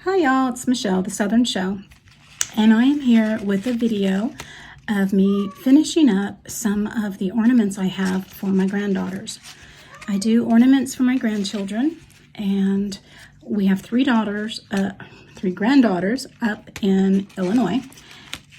Hi y'all, it's Michelle, the Southern Shell, and I am here with a video of me finishing up some of the ornaments I have for my granddaughters. I do ornaments for my grandchildren, and we have three granddaughters up in Illinois,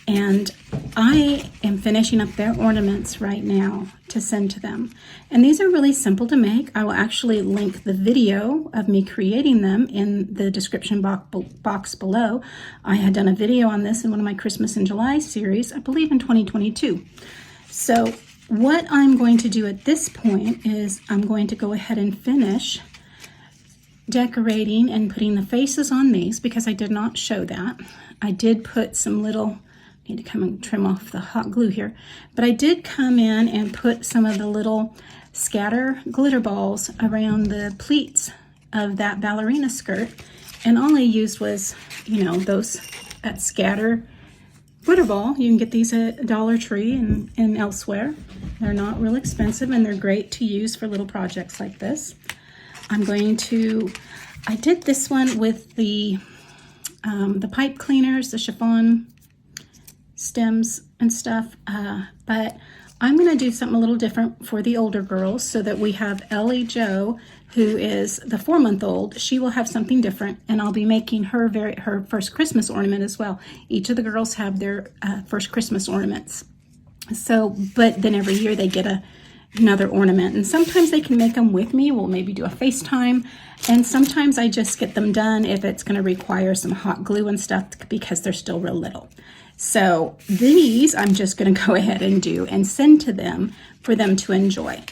and I am finishing up their ornaments right now to send to them. And these are really simple to make. I will actually link the video of me creating them in the description box below. I had done a video on this in one of my Christmas in July series, I believe in 2022. So what I'm going to do at this point is I'm going to go ahead and finish decorating and putting the faces on these because I did not show that. I did put some little, need to come and trim off the hot glue here, but I did come in and put some of the little scatter glitter balls around the pleats of that ballerina skirt, and all I used was, you know, that scatter glitter ball. You can get these at Dollar Tree and elsewhere. They're not real expensive and they're great to use for little projects like this. I did this one with the pipe cleaners, the chiffon stems and stuff, but I'm going to do something a little different for the older girls so that we have Ellie Jo, who is the 4-month-old. She will have something different, and I'll be making her first Christmas ornament as well. Each of the girls have their first Christmas ornaments. So, but then every year they get another ornament, and sometimes they can make them with me. We'll maybe do a FaceTime, and sometimes I just get them done if it's going to require some hot glue and stuff because they're still real little. So these I'm just going to go ahead and do and send to them for them to enjoy.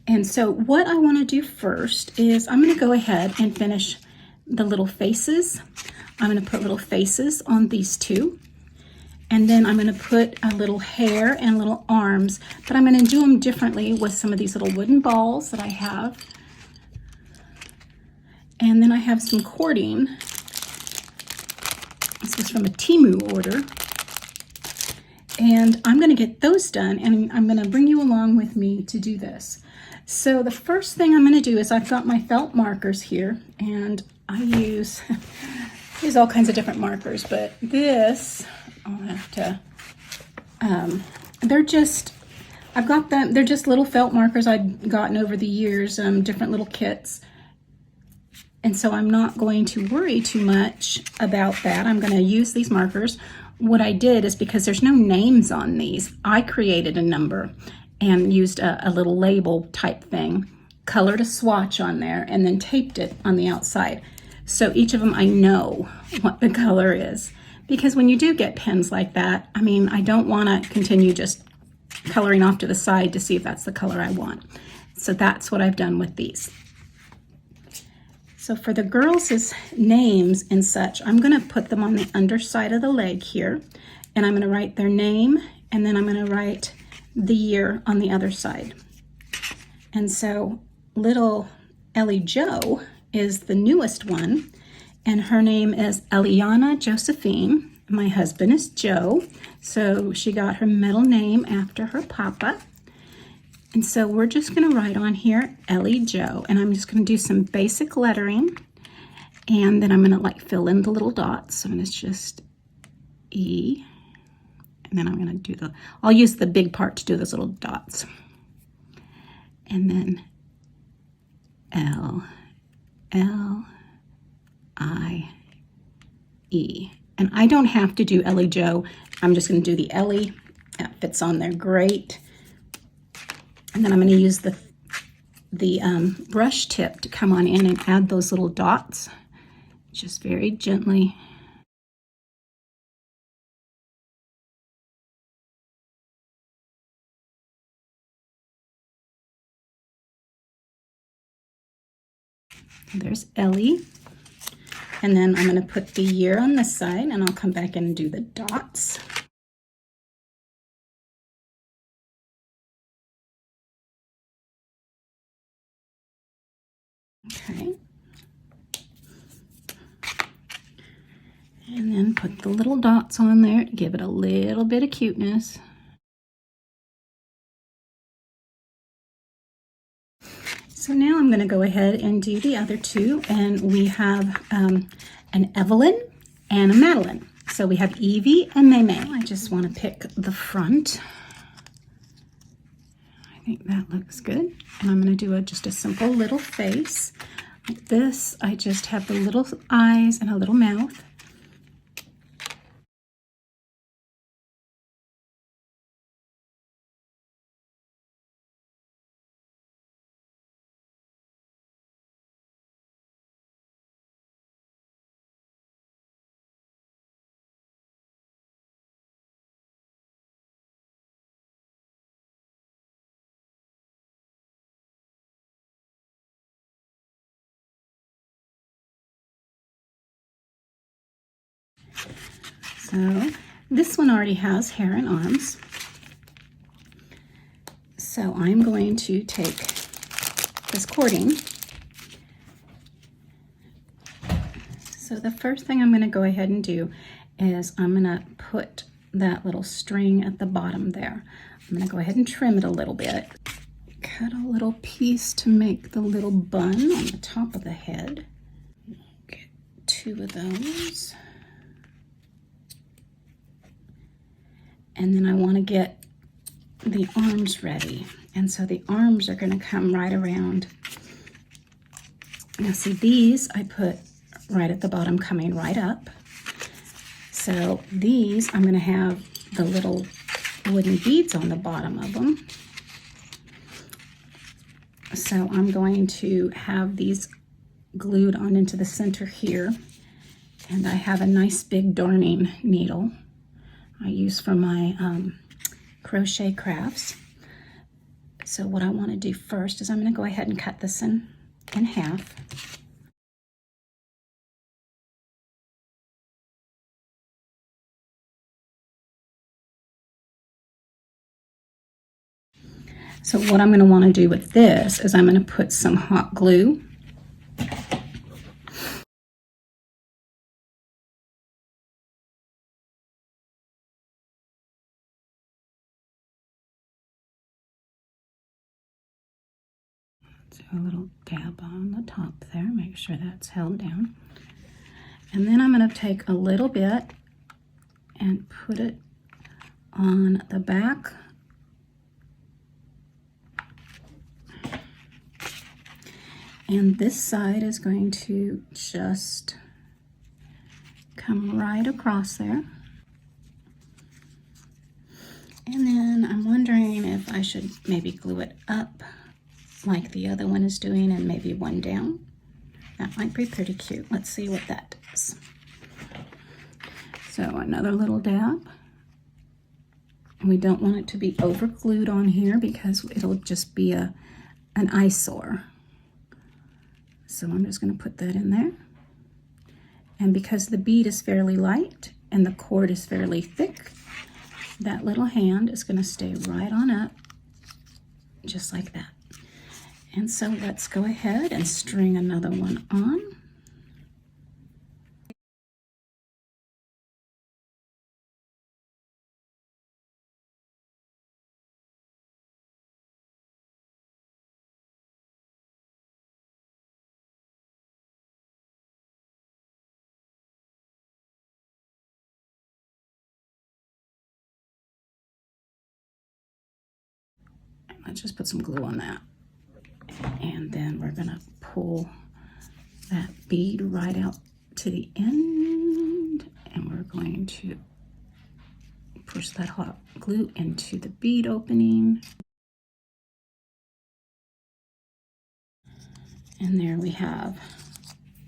And so what I want to do first is I'm going to go ahead and finish the little faces. I'm going to put little faces on these two. And then I'm going to put a little hair and little arms, but I'm going to do them differently with some of these little wooden balls that I have. And then I have some cording. This was from a Temu order. And I'm going to get those done, and I'm going to bring you along with me to do this. So the first thing I'm going to do is I've got my felt markers here, and I use all kinds of different markers, but this, I'll have to, they're just little felt markers I've gotten over the years, different little kits. And so I'm not going to worry too much about that. I'm going to use these markers. What I did is, because there's no names on these, I created a number and used a little label type thing, colored a swatch on there, and then taped it on the outside. So each of them, I know what the color is. Because when you do get pens like that, I mean, I don't want to continue just coloring off to the side to see if that's the color I want. So that's what I've done with these. So for the girls' names and such, I'm going to put them on the underside of the leg here, and I'm going to write their name, and then I'm going to write the year on the other side. And so little Ellie Jo is the newest one, and her name is Eliana Josephine. My husband is Joe, so she got her middle name after her papa. And so we're just going to write on here Ellie Jo, and I'm just going to do some basic lettering, and then I'm going to like fill in the little dots. So it's just E, and then I'm going to I'll use the big part to do those little dots, and then L I E. And I don't have to do Ellie Jo. I'm just going to do the Ellie. That fits on there great. And then I'm going to use the brush tip to come on in and add those little dots, just very gently. There's Ellie. And then I'm going to put the year on this side, and I'll come back in and do the dots. Okay. And then put the little dots on there to give it a little bit of cuteness. So now I'm going to go ahead and do the other two, and we have an Evelyn and a Madeline. So we have Evie and May May. I just want to pick the front. I think that looks good. And I'm going to do just a simple little face. Like this, I just have the little eyes and a little mouth. So this one already has hair and arms. So I'm going to take this cording. So the first thing I'm going to go ahead and do is I'm going to put that little string at the bottom there. I'm going to go ahead and trim it a little bit. Cut a little piece to make the little bun on the top of the head. Get 2 of those. And then I want to get the arms ready. And so the arms are going to come right around. Now see, these I put right at the bottom coming right up. So these I'm going to have the little wooden beads on the bottom of them. So I'm going to have these glued on into the center here. And I have a nice big darning needle I use for my crochet crafts. So what I want to do first is I'm going to go ahead and cut this in half. So what I'm going to want to do with this is I'm going to put some hot glue. Do a little dab on the top there, make sure that's held down. And then I'm going to take a little bit and put it on the back. And this side is going to just come right across there. And then I'm wondering if I should maybe glue it up like the other one is doing and maybe one down. That might be pretty cute. Let's see what that does. So another little dab. We don't want it to be over glued on here because it'll just be an eyesore. So I'm just going to put that in there. And because the bead is fairly light and the cord is fairly thick, that little hand is going to stay right on up, just like that. And so let's go ahead and string another one on. Let's just put some glue on that. And then we're going to pull that bead right out to the end. And we're going to push that hot glue into the bead opening. And there we have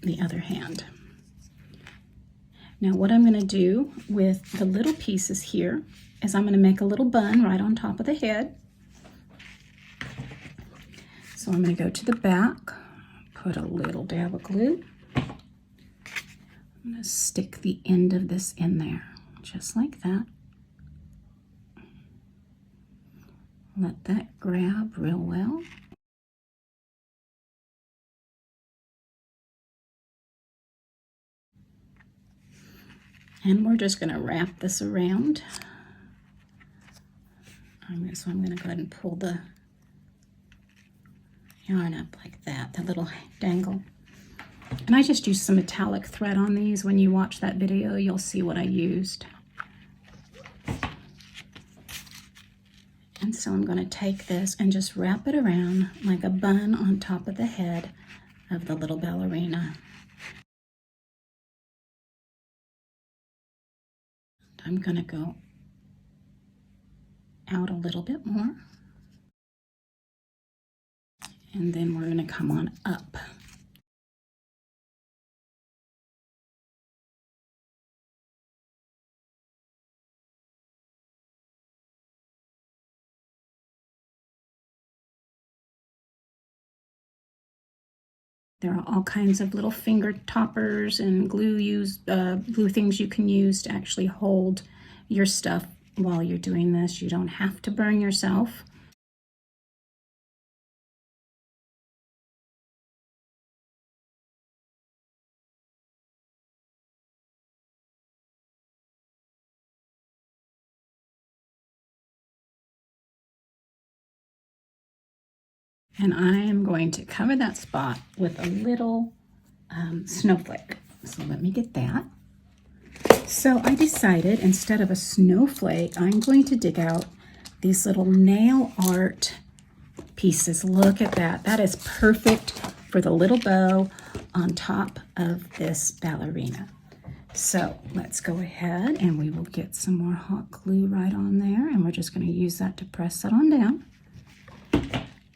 the other hand. Now what I'm going to do with the little pieces here is I'm going to make a little bun right on top of the head. So I'm going to go to the back, put a little dab of glue. I'm going to stick the end of this in there, just like that. Let that grab real well. And we're just going to wrap this around. So I'm going to go ahead and pull the yarn up like that, the little dangle. And I just used some metallic thread on these. When you watch that video, you'll see what I used. And so I'm going to take this and just wrap it around like a bun on top of the head of the little ballerina. I'm going to go out a little bit more. And then we're going to come on up. There are all kinds of little finger toppers and glue things you can use to actually hold your stuff while you're doing this. You don't have to burn yourself. And I am going to cover that spot with a little snowflake. So let me get that. So I decided instead of a snowflake, I'm going to dig out these little nail art pieces. Look at that. That is perfect for the little bow on top of this ballerina. So let's go ahead and we will get some more hot glue right on there. And we're just going to use that to press that on down.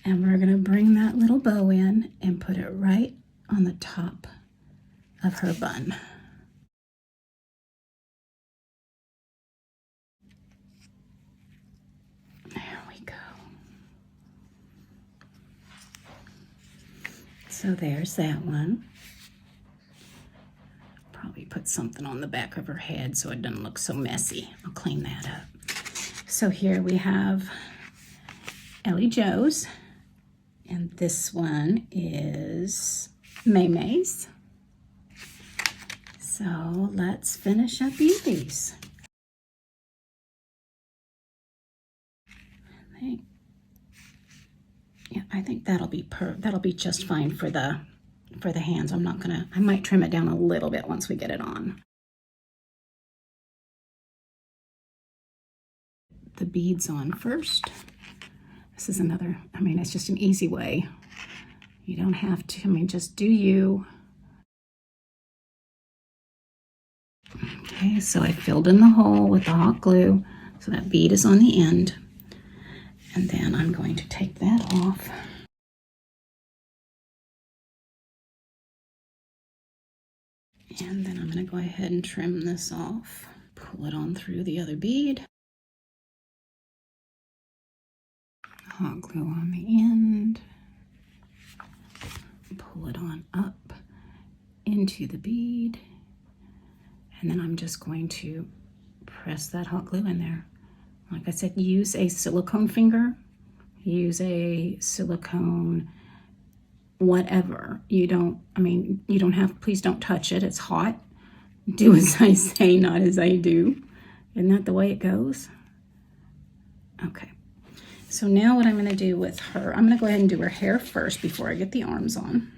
And we're going to bring that little bow in and put it right on the top of her bun. There we go. So there's that one. Probably put something on the back of her head so it doesn't look so messy. I'll clean that up. So here we have Ellie Joe's. And this one is May May's. So let's finish up these. I think that'll be just fine for the hands. I might trim it down a little bit once we get it on. The beads on first. This is another, it's just an easy way. You don't have to, just do you. Okay, so I filled in the hole with the hot glue, so that bead is on the end. And then I'm going to take that off. And then I'm going to go ahead and trim this off. Pull it on through the other bead. Hot glue on the end. Pull it on up into the bead. And then I'm just going to press that hot glue in there. Like I said, use a silicone finger. Use a silicone whatever. You don't have, please don't touch it. It's hot. Do as I say, not as I do. Isn't that the way it goes? Okay. So now what I'm going to do with her, I'm going to go ahead and do her hair first before I get the arms on.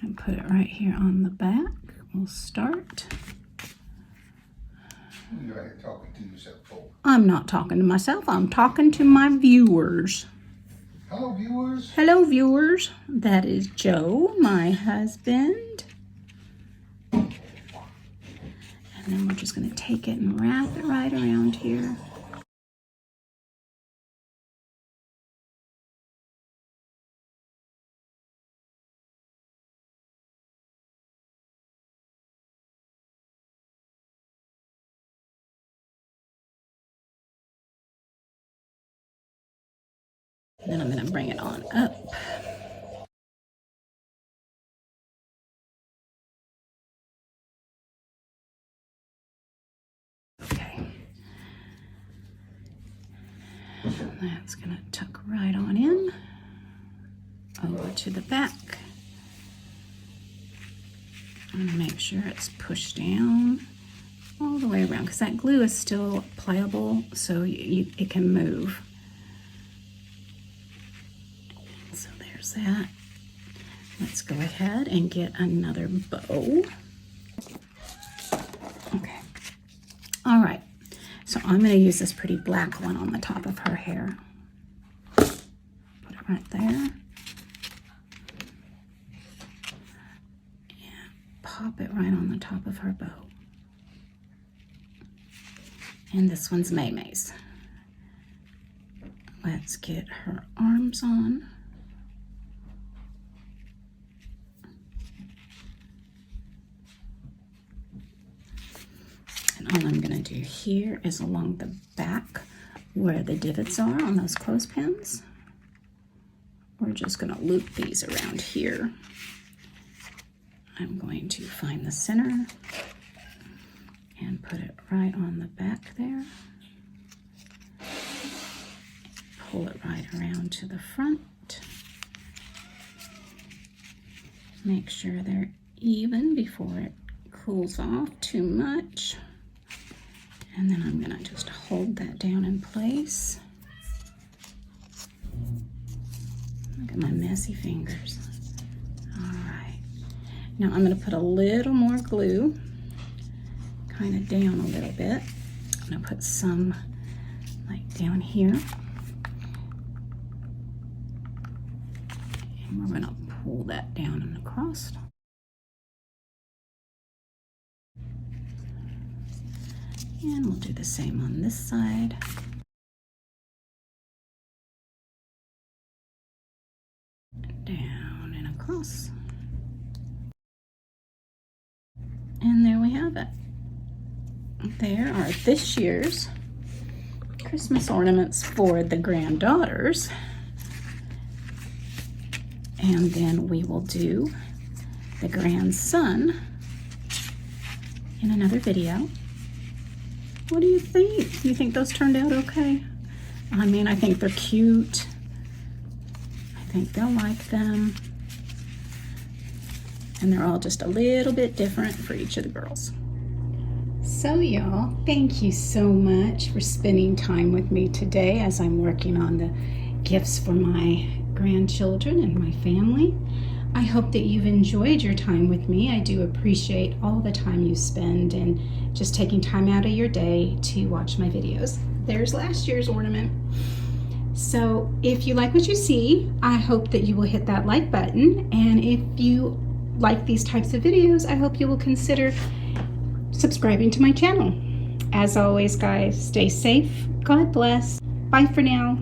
And put it right here on the back. We'll start. You're talking to yourself, Paul. I'm not talking to myself. I'm talking to my viewers. Hello, viewers. Hello, viewers. That is Joe, my husband. And then we're just going to take it and wrap it right around here. And then I'm going to bring it on up. Okay. That's going to tuck right on in, over to the back. And make sure it's pushed down all the way around, because that glue is still pliable, so it can move. that. Let's go ahead and get another bow. Okay. All right. So I'm going to use this pretty black one on the top of her hair. Put it right there. And pop it right on the top of her bow. And this one's Maymay's. Let's get her arms on. And all I'm going to do here is along the back where the divots are on those clothespins. We're just going to loop these around here. I'm going to find the center and put it right on the back there. Pull it right around to the front. Make sure they're even before it cools off too much. And then I'm gonna just hold that down in place. Look at my messy fingers. All right. Now I'm gonna put a little more glue, kind of down a little bit. I'm gonna put some like down here. And we're gonna pull that down and across. And we'll do the same on this side. Down and across. And there we have it. There are this year's Christmas ornaments for the granddaughters. And then we will do the grandson in another video. What do you think? Do you think those turned out okay? I mean, I think they're cute. I think they'll like them. And they're all just a little bit different for each of the girls. So y'all, thank you so much for spending time with me today as I'm working on the gifts for my grandchildren and my family. I hope that you've enjoyed your time with me. I do appreciate all the time you spend and just taking time out of your day to watch my videos. There's last year's ornament. So if you like what you see, I hope that you will hit that like button. And if you like these types of videos, I hope you will consider subscribing to my channel. As always, guys, stay safe. God bless. Bye for now.